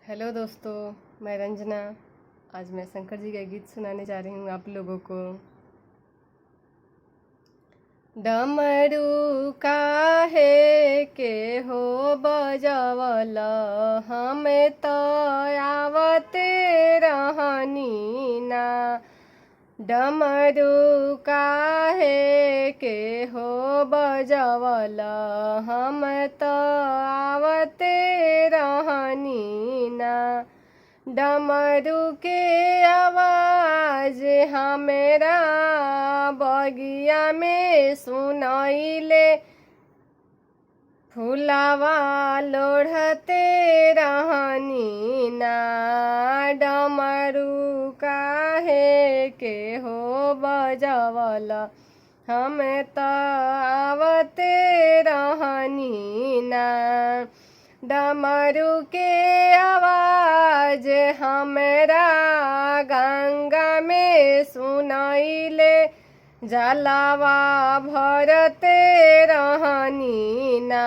Hello दोस्तों, मैं रंजना। आज मैं शंकर जी का गीत सुनाने जा रही हूँ आप लोगों को। डमरू काहे के हो बजवल, हमें तो आवते रहनी ना। डमरू काहे के हो बजवल, हम तो आवते रहनी ना। डमरू के आवाज हमेरा बगिया में सुनाइले, फुलावा लोढ़ते रहनी ना। डमरू काहे के हो बजवल, हम तो आवते रहनी ना। डमरू के आवाज हमरा गंगा में सुनाइले, जलावा भरते रहनी ना।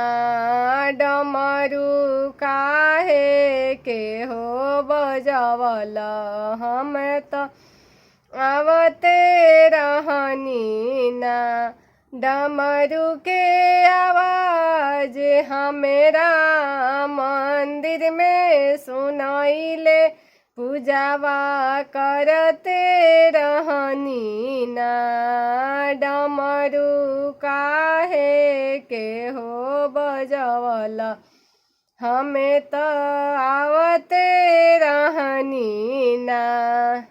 डमरू काहे के हो बजवल, हम तो आवते रहनी ना। डमरू के आवाज हमेरा मंदिर में सुनाइले, पूजावा करते रहनी ना। डमरू काहे के हो बजवल, हमें तो आवते रहनी ना।